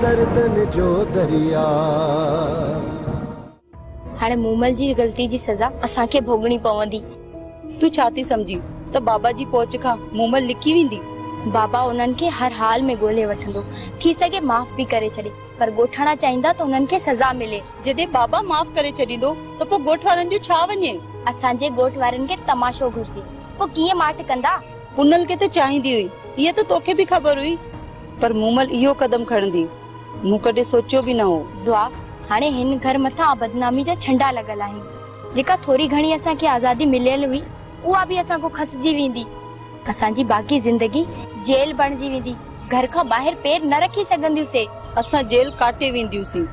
दर्दन जो दरिया। हाणे मूमल जी गलती जी सजा असां खे भोगणी पवंदी। तू छा थी समझी त बाबा जी पहुच खां मूमल लिकी वेंदी? बाबा उन्हनि खे हर हाल में ॻोल्हे वठंदो, थी सके माफ़ भी करे छॾे, पर ॻोठणा चाहींदा त उन्हनि खे सजा मिले। जॾहिं बाबा माफ़ करे छॾींदो त पोइ ॻोठ वारनि जो छा वञे? असांजे ॻोठ वारनि खे तमाशो घुर्जे, पोइ कीअं माठ कंदा? पुनल खे त चाहींदी हुई, हीअ त तोखे भी ख़बर हुई, पर मूमल इहो कदम खणंदी मूं कॾहिं सोचियो भी न हो। दुआ हाणे हिन घर मथां बदनामी जा छंडा लॻल आहिनि। जेका थोरी घणी असांखे आज़ादी मिलियल हुई उहा भी असां को खसजी वेंदी। असांजी बाक़ी जिंदगी जेल बणजी वेंदी, घर खां ॿाहिरि पेर न रखी सघंदियूंसीं। असां जेल काटे वेंदियूंसीं।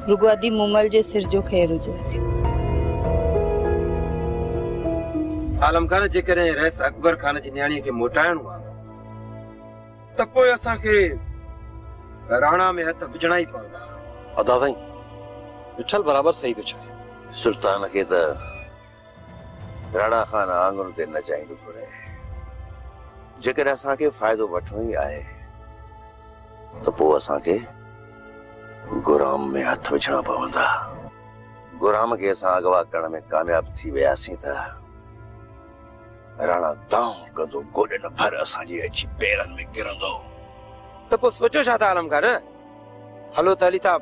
रुॻो अदी मूमल जे सिर जो ख़ैर हुजे। आलम खान जेकॾहिं रईस अकबर खान जी न्याणीअ खे मोटाइणो आहे त पोइ असांखे राणा में हथ विझणा ई पवंदा। अदा साईं विठल बराबर सही पियो चए। सुल्तान खे त राणा खान आंगुर ते न चाहींदो थो रहे। जेकॾहिं असांखे फ़ाइदो वठणो ई आहे त पोइ असांखे गुराम में हथ विझणा पवंदा। गुराम खे असां अगवा करण में कामयाब थी वियासीं त राणा दाऊं कंदो, गोॾे न भर असांजे अची पेरनि में किरंदो। त पोइ सोचो छा था आलम खान? हलो त हली था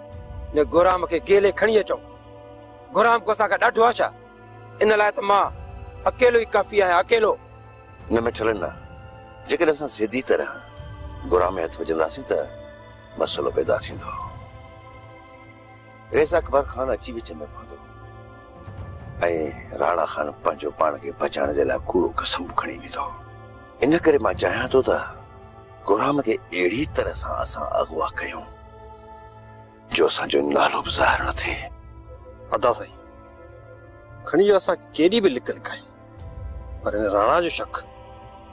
ने गुराम खे गेले खणी अचूं। गुराम को असांखां ॾाढो आहे छा? इन लाइ त मां अकेलो ई काफ़ी आहियां, अकेलो। न में ठलन न, जेकॾहिं असां सिधी तरह गुराम में हथ विझंदासीं त मसइलो पैदा थींदो। रेस अकबर खान अची विच में पवंदो ऐं राणा खान पंहिंजो पाण खे बचाइण जे लाइ कूड़ो कसम खणी वेंदो। इन करे मां चाहियां थो त गुराम खे अहिड़ी तरह सां असां अगवा कयूं जो असांजो नालो बि ज़ाहिर न थिए। अदा साईं खणी असां केॾी बि लिक लिकायूं, पर इन राणा जो शक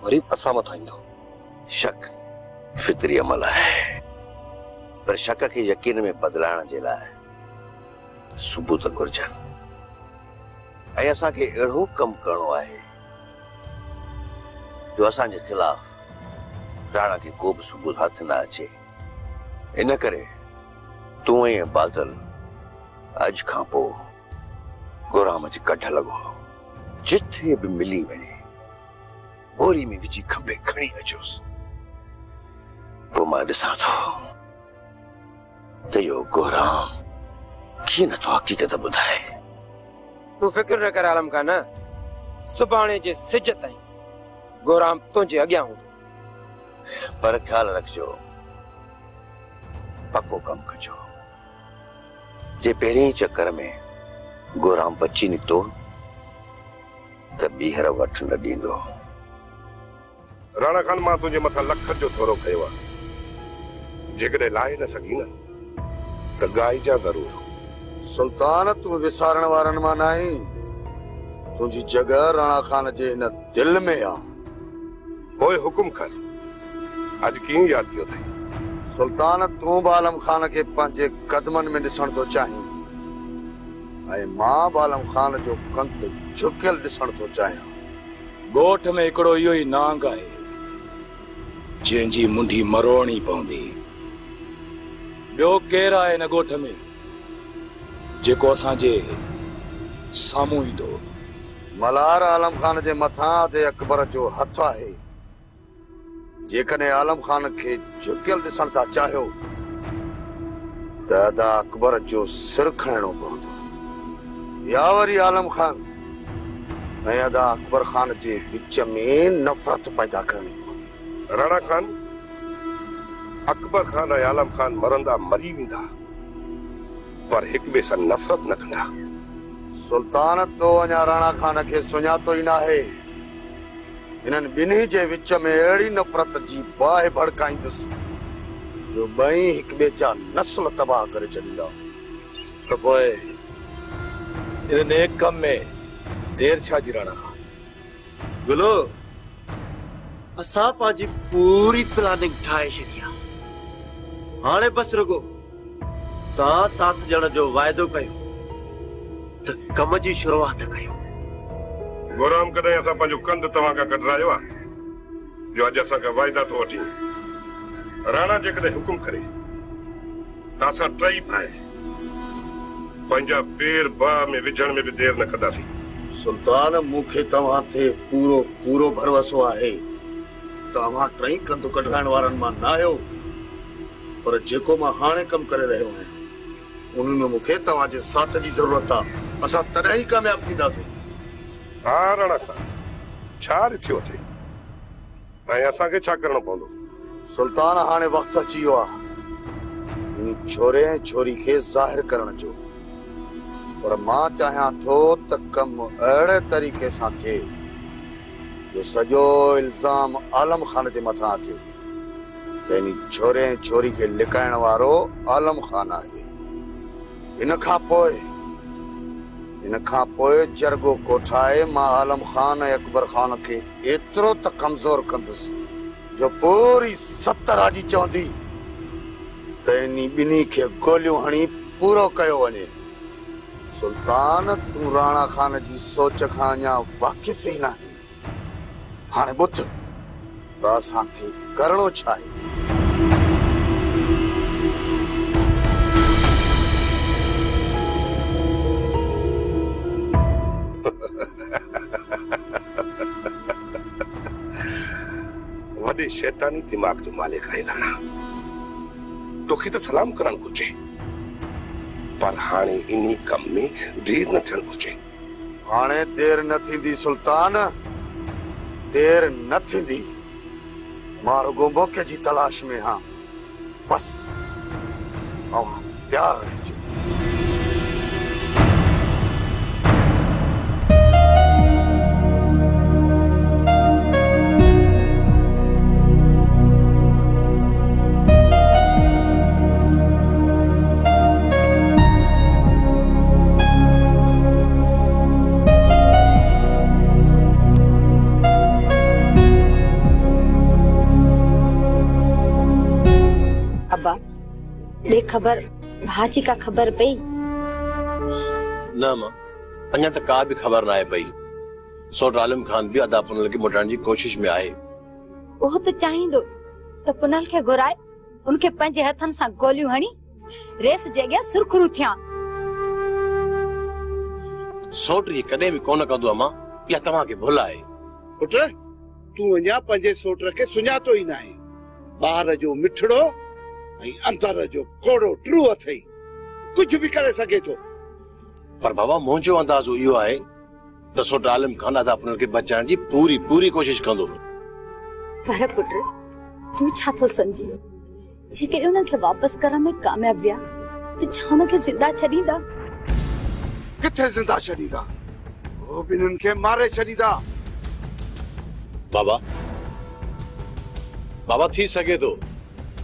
वरी असां मथां ईंदो। शक फितरी अमल आहे, पर शक खे यकीन में बदिलाइण जे लाइ सबूत घुर्जनि ऐं असांखे अहिड़ो कमु करणो आहे जो असांजे खिलाफ राणा खे को बि सबूत हथ न अचे। इन करे तूं ऐं बादल अॼु खां पोइ गुराम जी कढ लॻो। जिथे बि मिली वञे बोरी में विझी खंभे खणी अचोसि। पोइ मां ॾिसां थो त इहो गुराम कीअं नथो हक़ीक़त ॿुधाए। तूं फिक्र न कर आलम खान, सुभाणे जे सिज ताईं गुराम तुंहिंजे अॻियां हूंदो। पर ख्याल रखजो, पक्को कम कजो। जे पहिरीं चक्कर में गुराम बची निकितो त ॿीहर वठ न ॾींदो। राणा खान मां तुंहिंजे मथां लख जो थोरो कयो आहे। जेकॾहिं लाहे न सघी न त ॻाइजां ज़रूर। सुल्तान तूं विसारण वारनि मां नाही। तुंहिंजी जॻह राणा खान जे हिन दिल में आहे। पोइ हुकुम कर, अॼु कीअं यादि कयो अथई? सुल्तान तूं बि आलम खान खे पंहिंजे कदमनि में ॾिसण थो चाहीं ऐं मां बि आलम खान जो कंत झुकियल ॾिसण थो चाहियां। ॻोठ में हिकिड़ो इहो ई नांग आहे जंहिंजी मुंडी मरोड़नी पवंदी। ॿियो केरु आहे हिन ॻोठ में जेको असांजे साम्हूं ईंदो? मलार आलम खान जे मथां ते अकबर जो हथ आहे। जेकॾहिं आलम खान खे झुकियल ॾिसण था चाहियो त अदा अकबर जो सिर खणणो पवंदो या वरी आलम खान ऐं अदा अकबर खान जे विच में नफ़रत पैदा करणी पवंदी। राणा खान, अकबर खान ऐं आलम खान मरंदा मरी वेंदा, पर हिक ॿिए सां नफ़रत न कंदा। सुल्तान तो अञा राणा खान खे सुञातो ई न आहे। इन्हनि ॿिन्ही जे विच में अहिड़ी नफ़रत जी बाहि भड़काईंदुसि जो ॿई हिक ॿिए जा नस्ल तबाह करे छॾींदा। त पोइ इन नेक कम में देर छा जी राणा खान? गुलो, असां पंहिंजी पूरी प्लानिंग ठाहे छॾी आहे। हाणे बसि रुगो तव्हां 7 ॼण जो वाइदो कयो त कम जी शुरूआत कयूं। गुराम कॾहिं असां पंहिंजो कंद तव्हां खां कढरायो आहे जो अॼु असांखां वाइदा थो वठी? राणा जेकॾहिं हुकुम करे तासा ट्रई पाए पंजा पेर बा में विझण में भी देर न कंदासी। सुल्तान मूंखे तव्हां ते पूरो पूरो भरोसो आहे। तव्हां टई कंदु कढाइण वारनि मां न आहियो, पर जेको मां हाणे कमु करे रहियो आहियां उन में मूंखे तव्हांजे साथ जी ज़रूरत आहे। असां तॾहिं ई कामयाब थींदासीं। हा राणा खान, छा थियो अथई ऐं असांखे छा करणो पवंदो? सुल्तान, हाणे वक़्तु अची वियो आहे इन छोरे ऐं छोरी खे ज़ाहिर करण जो। पर मां चाहियां थो त कमु अहिड़े तरीक़े सां थिए जो सॼो इल्ज़ाम आलम खान जे मथां अचे त इन छोरे ऐं छोरी खे लिकाइण वारो आलम खान आहे। इन खां पोइ जरगो कोठाए मां आलम खान ऐं अकबर खान खे एतिरो त कमज़ोर कंदुसि जो पूरी सत राजी चवंदी त इन ॿिन्ही खे गोलियूं हणी पूरो कयो वञे। सुल्तान, तूं राणा खान जी सोच खां अञा वाक़िफ़ ई नाहीं। हाणे ॿुध त असांखे करणो छा आहे। वॾे शैतानी दिमाग़ जो मालिक आहे राणा। तोखे त सलाम करणु घुर्जे, पर हाणे इन कम में देर न थियणु घुर्जे। हाणे देर न थींदी सुल्तान, देर न थींदी। मां रुगो मौक़े जी तलाश में हां। बस तव्हां तयार रहिजो। खबर भाजी का खबर पई? न मां, अञा त का भी खबर ना आहे पई। सोट आलम खान भी अदा पुनल के मोटाइण जी कोशिश में आहे। वो तो चाहींदो त पुनल के घुराए उनके पंजे हथन सां गोलियूं हणी रेस जगह सुरखरू थिया। सोट री कदे भी कोन कंदो अमा, या तव्हां के भुल आहे। पुट, तू अञा पंजे सोट के सुञातो ई नाहे। ॿार जो मिठड़ो ऐं अंदर जो कोड़ो ट्रू अथई, कुछ भी करे सके तो। पर बाबा मुंहिंजो अंदाज़ो इहो आहे त सोट आलम खान अदा पुनल के बचाइण जी पूरी पूरी कोशिश कंदो। पर पुट, तू छा थो समझी? जेके उन्हनि खे वापस करण में कामयाब विया त छा उन खे जिंदा छॾींदा? किथे जिंदा छॾींदा? वो बिन्हनि खे मारे छॾींदा। बाबा थी सके तो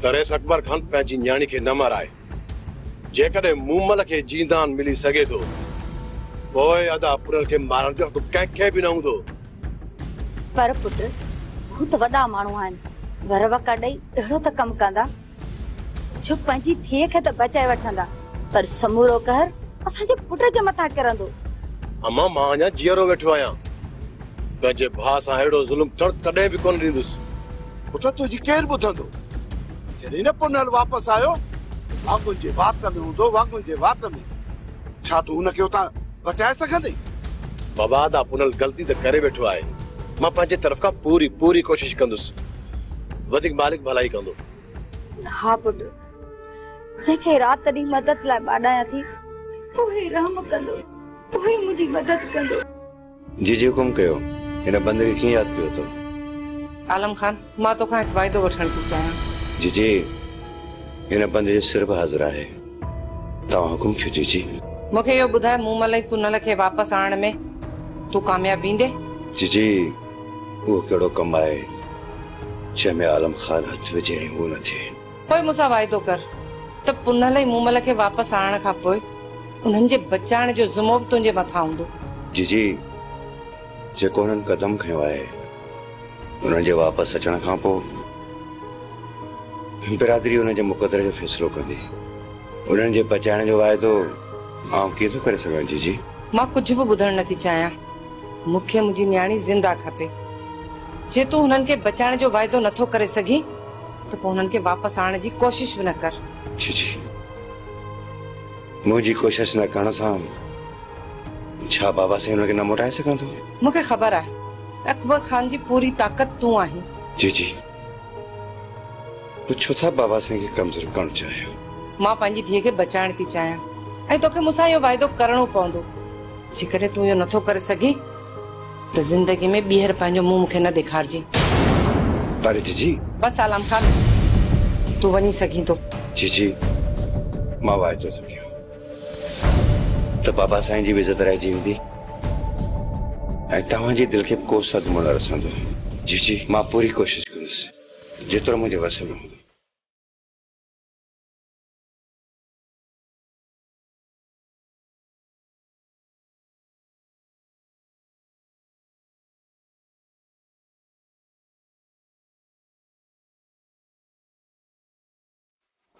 तरेस अकबर खान पंहिंजी न्याणी खे न माराए। जेकॾहिं मूमल खे जींदान मिली सके तो पोइ अदा पुनल खे मारण जो हक़ कंहिंखे भी न हूंदो। पर पुट, हू त वॾा माण्हू आहिनि, वर वका ॾेई अहिड़ो त कमु कंदा जो पंहिंजी धीअ खे त बचाए वठंदा, पर समूरो कहर असांजे पुट जे मथां किरंदो। अमा, मां अञा जीअरो वेठो आहियां। पंहिंजे भाउ सां अहिड़ो ज़ुल्म कॾहिं भी कोन ॾींदुसि। पुट, तुंहिंजी केरु ॿुधंदो? जॾहिं न पुनल वापस आयो, वागुन जे वात में हूंदो, वागुन जे वात में। छा तू हुनखे उतां बचाए सघंदे? बाबा, अदा पुनल ग़लती त करे वेठो आहे। मां पंहिंजे तरफ़ खां पूरी पूरी कोशिश कंदुसि। वधीक मालिक भलाई कंदो। हाँ पुट, जेके रात ॾींहुं मदद लाइ ॿाॾायां थी, उहे रहम कंदो, उहे मुंहिंजी मदद कंदो। जी जी हुकुम कयो। हिन बंदे खे कीअं यादि कयो अथव? आलम खान, मां तोखां हिकु वाइदो वठण थी चाहियां। जी जी, हिन बंदे जो सिर्फ़ हाज़िर आहे। तव्हां हुकुम कयो जी जी। मूंखे इहो ॿुधाए, मूमल ऐं पुनल खे वापसि आणण में तूं कामयाब वेंदे? जी जी, उहो कहिड़ो कमु आहे जंहिंमें आलम खान हथ विझे ऐं उहो न थिए। पोइ मूंसां वाइदो कर त पुनल ऐं मूमल खे वापसि आणण खां पोइ उन्हनि जे बचाइण जो ज़िम्मो बि तुंहिंजे मथां हूंदो। जी जी, जेको उन्हनि कदम खयो आहे उन्हनि जे वापसि अचण खां पोइ बिरादरी उन्हनि जे मुक़दर जो फ़ैसिलो कंदी। उन्हनि जे बचाइण जो वाइदो आउं कीअं थो करे सघां? जी जी, मां कुझु बि ॿुधण नथी चाहियां। मूंखे मुंहिंजी न्याणी ज़िंदा खपे। जे तूं हुननि खे बचाइण जो वाइदो नथो करे सघीं त पोइ हुननि खे वापसि आणण जी कोशिश बि न कर। जी जी, मुझी कोशिश न करण सां छा बाबा से हुनखे न मोटाए सघां थो? मूंखे ख़बर आहे अकबर खान जी पूरी ताक़त तूं आहीं। जी जी, तू छो था बाबा से के कमज़ोर करण चाहियो? मां पंहिंजी धीअ खे बचाइण थी चाहियां ऐं तोखे मूंसां इहो वाइदो करणो पवंदो। जेकॾहिं तूं इहो नथो करे सघीं त ज़िंदगी में ॿीहर पंहिंजो मुंहुं मूंखे न ॾेखारजांइ। पर जीजी। बस आलम खान, तूं वञी सघीं थो। जीजी, मां वाइदो थो कयां त बाबा साईं जी इज़त रहिजी वेंदी ऐं तव्हांजी दिलि खे को सदमो न रसंदो। जीजी, मां पूरी कोशिश कंदुसि जेतिरो मुंहिंजे वस में हूंदो।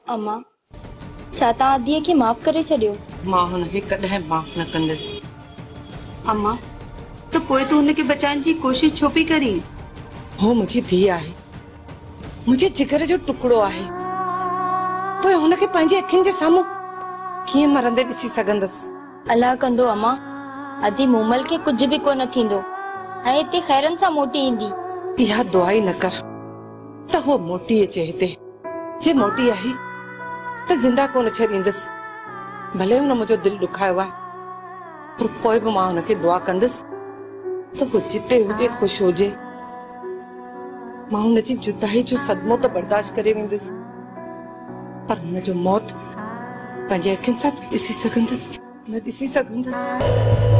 अम्मा, छा तव्हां धीअ खे माफ़ करे छॾियो? मां हुनखे कॾहिं माफ़ न कंदसि। अम्मा, तो पोइ तूं हुनखे बचाइण जी कोशिश छो पई करीं? हो मुंहिंजी धीअ आहे, मुंहिंजे जिगर जो टुकड़ो आहे। पोइ हुनखे पंहिंजे अखियुनि जे साम्हूं कीअं मरंदे ॾिसी सघंदसि? अलाह कंदो अम्मा, अदी मूमल खे कुझु बि कोन थींदो ऐं हिते खैरन सां मोटी ईंदी। इहा दुआ ई न कर त हो मोटी अचे हिते। जे मोटी आई त जिंदा कोन छॾींदसि। भले हुन मुंहिंजो दिलि ॾुखायो आहे, पर पोइ बि मां हुनखे दुआ कंदसि त वो जिते हुजे ख़ुशि हुजे। मां हुनजी जुदाई जो सदमो त बर्दाश्त करे वेंदसि, पर हुनजो मौत पंहिंजे अखियुनि सां न ॾिसी सघंदसि, न ॾिसी सघंदसि।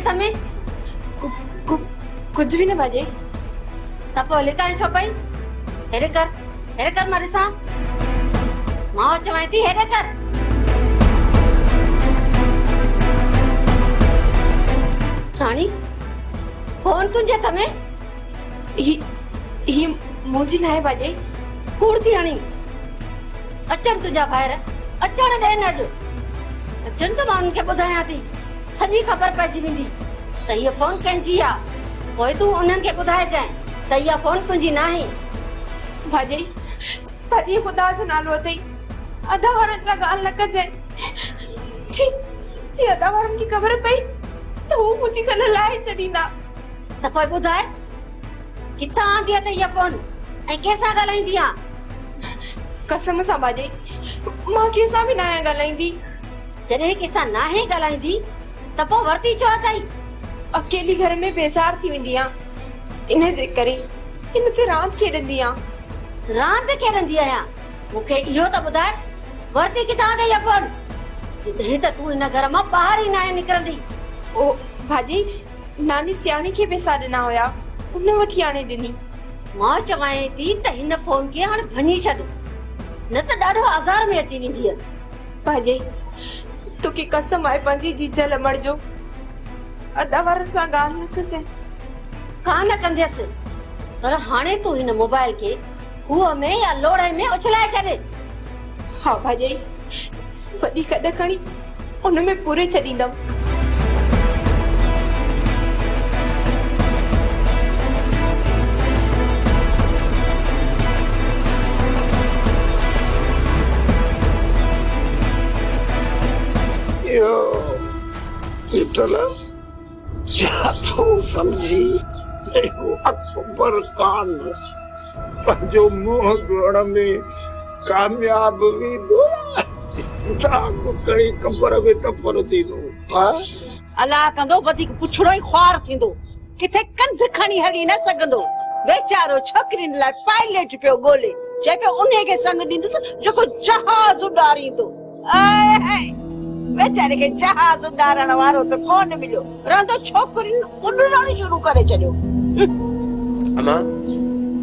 तमे कुछ भी न बाजे त पोइ लिकाए छो पई? हेरे कर मारे सा मां चवाई थी हेरे कर। रानी फोन तुझे तमे ही मुझे ना है बाजे कूड़ थी हणी अचन तुझा ॿाहिर अचण ॾे न जो अचन तो मां उनके ॿुधायां थी सॼी ख़बर पइजी वेंदी त हीअ फोन कंहिंजी आहे। पोइ तूं उन्हनि खे ॿुधाइजांइ त इहा फोन तुंहिंजी न आहे। भाॼी ख़ुदा जो नालो अथई अधा वारनि सां ॻाल्हि न कजांइ। जी अधा वारनि खे ख़बर पई त हू मुंहिंजी कल्ह लाहे छॾींदा। त पोइ ॿुधाए किथां आंदी आहे त इहा फोन ऐं कंहिंसां ॻाल्हाईंदी आहे? कसम सां भाॼी मां कंहिंसां बि न आहियां ॻाल्हाईंदी। जॾहिं कंहिंसां न आहे ॻाल्हाईंदी त पोइ वरती छो अथई? अकेली घर में बेज़ार थी वेंदी आहियां इन जे करे इन ते रांदि खेॾंदी आहियां। रांदि खेॾंदी आहियां? मूंखे इहो त ॿुधाए वरती किथां अथई इहा फोन जॾहिं त तूं इन घर मां ॿाहिरि ई न आहे निकिरंदी? ओ भाॼी नानी सियाणी खे पैसा ॾिना हुया उन वठी आणे ॾिनी। मां चवां थी त हिन फोन खे हाणे भञी छॾ न त ॾाढो आज़ार में अची वेंदी आहे। भाॼी तोखे कसम आहे पंहिंजी जीजा लमड़ जो अदा वारनि सां ॻाल्हि न कजांइ। कान कंदसि पर हाणे तूं हिन मोबाइल खे खूह में या लोड़े में उछलाए छॾे। हा भाॼी वॾी कॾ खणी उन में पूरे छॾींदमि। क्या तू समझी अकबर खान पंहिंजो मुंह ॻोड़ में कामयाब वेंदो दाग कड़ी कबर में तपर थींदो। अलाह कंदो वधीक पुछड़ो ई ख्वार थींदो किथे कंध खणी हली न सघंदो। वेचारो छोकिरियुनि लाइ पायलट पियो ॻोल्हे चए पियो उन खे संग ॾींदुसि जेको जहाज उॾारींदो। बेचारे के जहाज उड़ारण वारो तो कौन मिलो रंदो छोकरिन उड़ाणी शुरू करे चलियो। अमा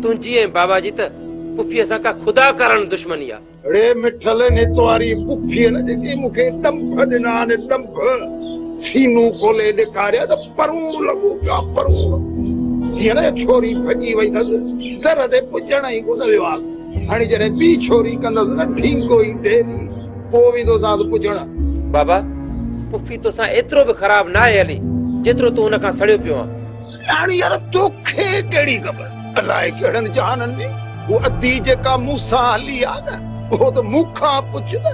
तुंजी ऐं बाबा जी त पुफी असा का खुदा कारण दुश्मनी आ। अरे मिठल ने तोरी पुफी न जेके मुखे डंप दिना ने डंप सीनू खोले ॾेखारिया त परूं लॻो पिया परूं जीअं न छोरी भॼी वई अथसि दर ते पुॼण ई कोन वियोसि। हाणे जॾहिं ॿी छोरी कंदसि न ठींगो ई ढेरी पोइ वेंदोसांसि पुॼण। बाबा पुफी तो सा एतरो भी खराब ना है हली जेतरो तू उन का सड़ियो पियो आ। रानी यार तोखे केड़ी खबर अलाए केड़न जहानन में वो अधी जेका मूसा हली आ न वो तो मुखा पुछ न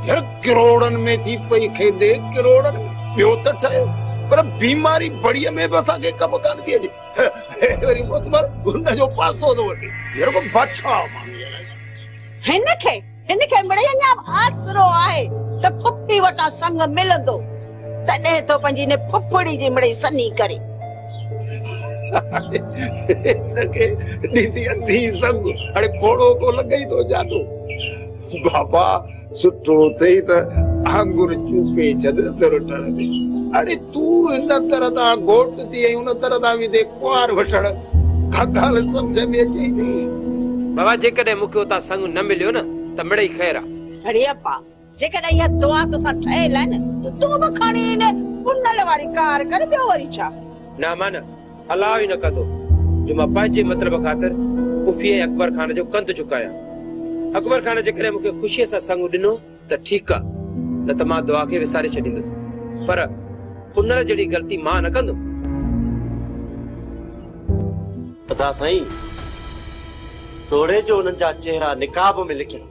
यार करोड़न में थी पई खेदे करोड़न बियो त ठयो पर बीमारी बढ़िया में बसा के कम कान थी अजे वरी मोतबर उन जो पासो तो वठी यार को बादशाह मांगे हिन खे मिड़िया आसरो आहे त फुफी वटा संग मिलंदो तॾहिं तो पंहिंजी ने फुफड़ी जी मिड़ई सनी करे। इनके ॾींदी अधी संग हाणे कोड़ो तो लॻई तो जादू। बाबा सुठो थई त आंगुर चूपे छॾ दरटण ते। अरे तू इन तरह दा घोट थी ऐं उन तरह दा विदे कुआर वठण का ॻाल्हि सम्झ में अचे थी। बाबा जेकॾहिं मूंखे उतां संग न मिलियो न त मिड़ई ख़ैर आ। अरे अप्पा जेकॾहिं इहा दुआ तोसां ठहियल आहे न त तूं बि खणी ने पुनल वारी कार कर ॿियो वरी छा। ना मान अलाह ई न कंदो जो मां पंहिंजे मतिलब ख़ातिर पुफी ऐं अकबर खान जो कंध चुकाया। अकबर खान जेकॾहिं मूंखे ख़ुशीअ सां संग ॾिनो त ठीकु आहे न त मां दुआ खे विसारे छॾींदुसि पर पुनल जहिड़ी ग़लती मां न कंदुमि। अदा साईं तोड़े जो उन्हनि जा चेहरा निकाब में लिखियल हुआ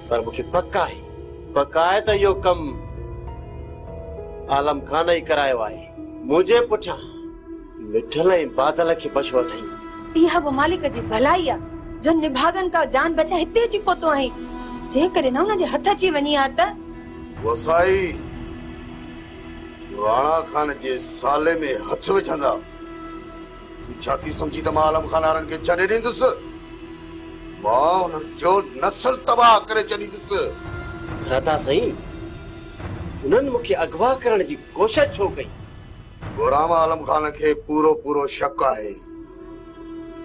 पर मूंखे पक्का है त इहो कम आलम खान ही करायो आहे। मुझे पुठियां मिठल ऐं बादल खे बशो अथई। इहा बि मालिक जी भलाई आहे जो निभागन का जान बचा हिते अची पहुतो आहे। जेकॾहिं न हुनजे हथ अची वञी हा त वसाई राणा खान जे साले में हथ विझंदा तू छाती समझी त मां आलम खान वारनि खे छॾे ॾींदुसि। मां उन्हनि जो नस्ल तबाह करे छॾींदुसि। राधा साईं उन्हनि मूंखे अगवा करण जी कोशिश छो कई? गुलाम आलम खान के पूरो पूरो शक है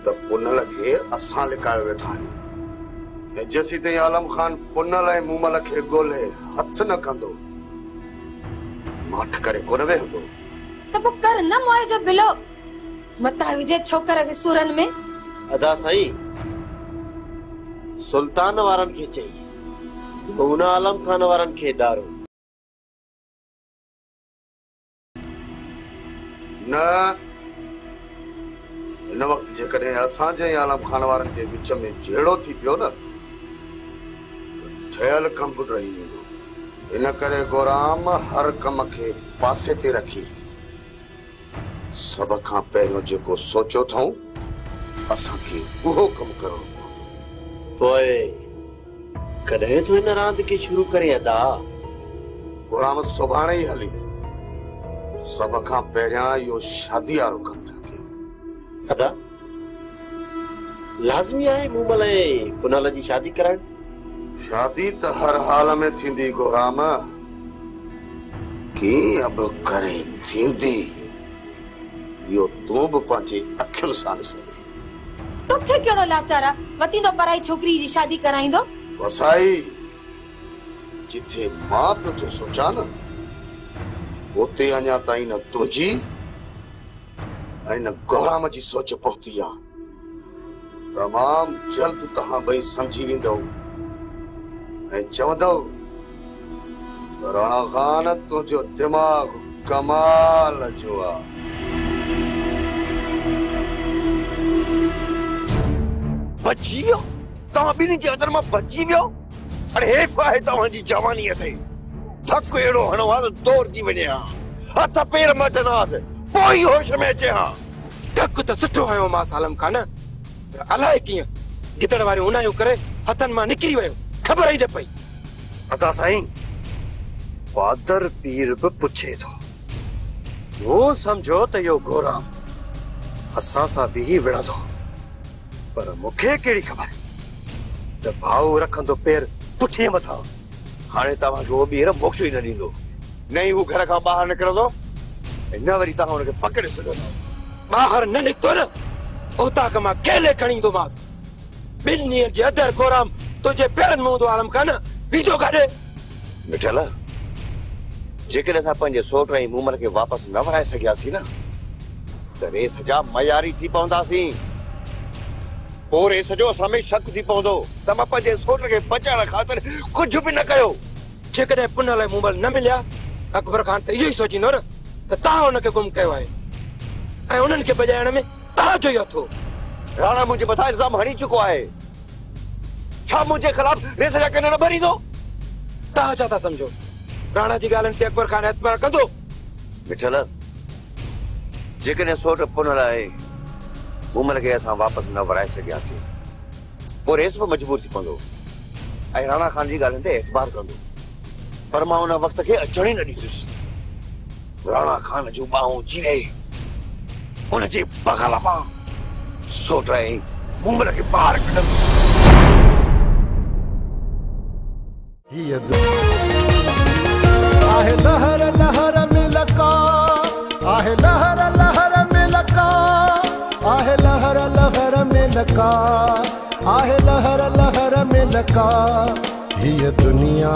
त पुनल के असां लिकायो वेठा आहियूं। जसी ताईं आलम खान पुनल ऐं मूमल के गोले हथ न कंदो मठ करे कोन वेहंदो। त पोइ कर न मोए जो बिलो मता विजे छोकर के सूरन में। अदा साईं सुल्तान वारन के चई उन आलम खान वारन के डारो न। इन वक्त जेकॾहिं असांजे आलम खान वारन जे विच में जहिड़ो थी पियो न त ठहियल कम बि रही वेंदो। इन करे गोराम हर कम के पासे ते रखी सब खां पहिरियों जेको सोचो अथऊं असां खे उहो कम करणो पवंदो। पोइ कॾहिं तो इन रांदि खे शुरू करे अदा? गोराम सुभाणे ई हली सब खां पहिरियां इहो शादी वारो कम था कयूं। अदा लाज़मी आहे मूमल ऐं पुनल जी शादी कराइण? शादी त हर हाल में थींदी गोराम, कीअं बि करे थींदी इहो तूं बि पंहिंजी अखियुनि सां ॾिसंदी। तोखे कहिड़ो लाचारा वतींदो पराई छोकिरी जी शादी कराईंदो? वसाई जिथे मां पियो थो सोचां न उते अञा ताईं न तुंहिंजी ऐं न गोराम जी सोच पहुती आहे। तमामु जल्द तव्हां ॿई सम्झी वेंदव ऐं चवंदव त राणा ख़ान तुंहिंजो दिमाग़ कमाल जो आहे। बची वियो? तव्हां ॿिन्ही जे अंदर मां बची वियो? अरे हेफ़ आहे तव्हांजी जवानीअ ते। थक अहिड़ो हणो आहे त दौड़जी वञे हा, हथ पेर मटनि हास पोइ होश में अचे हा। थक त सुठो हयो मां आलम खान, अलाए कीअं गिदड़ वारे उनायो करे हथनि मां निकिरी वियो, ख़बर ई न पई। अदा साईं बहादुर पीर बि पुछे थो, वो समझो त इहो गोराम असां सां बि विढ़ंदो, पर मूंखे कहिड़ी ख़बर त भाऊ रखंदो पेर पुठीअ मथां। हाणे तव्हांखे उहो ॿीहर मोक्ष ई न ॾींदो, न ई हू घर खां ॿाहिरि निकिरंदो न वरी तव्हां हुनखे पकड़े सघंदो। ॿाहिरि न निकितो न उतां खां मां केले खणी ईंदोमांसि। ॿिनि ॾींहंनि जे अंदरि गोराम तुंहिंजे पेरनि में हूंदो आलम खान, बीठो काॾे। मिठल जेकॾहिं असां पंहिंजे सोट ऐं मूमल खे वापसि न वराए सघियासीं न त रेस जा मयारी थी पवंदासीं। पोइ रेस जो असां में शक थी पवंदो त मां पंहिंजे सोट खे बचाइण ख़ातिर कुझु बि न कयो। जेकॾहिं पुनल ऐं मूमल न मिलिया अकबर खान त इहो ई सोचींदो न त तव्हां हुनखे गुम कयो आहे ऐं उन्हनि खे बचाइण में तव्हांजो ई हथ हो। राणा मुंहिंजे मथां इल्ज़ाम हणी चुको आहे, छा मुंहिंजे ख़िलाफ़ रेस जा कन न भरींदो? तव्हां छा था सम्झो राणा जी ॻाल्हियुनि ते अकबर खान एतबार कंदो? मिठल जेकॾहिं सोट पुनल आहे मूमल खे असां वापसि न वराए सघियासीं पोइ रेस बि मजबूर थी पवंदो ऐं राणा खान जी ॻाल्हियुनि ते एतबार कंदो, पर मां उन वक़्त खे अचण ई न ॾींदुसि। राणा खान जूं ॿाहूं चीरे उनजे बग़ल मां सोट ऐं मूमल खे ॿाहिरि कढंदुसि। आहे लहर लहर में लका, आहे लहर लहर में लका, आहे लहर लहर में लका, आहे लहर लहर में लका। ये दुनिया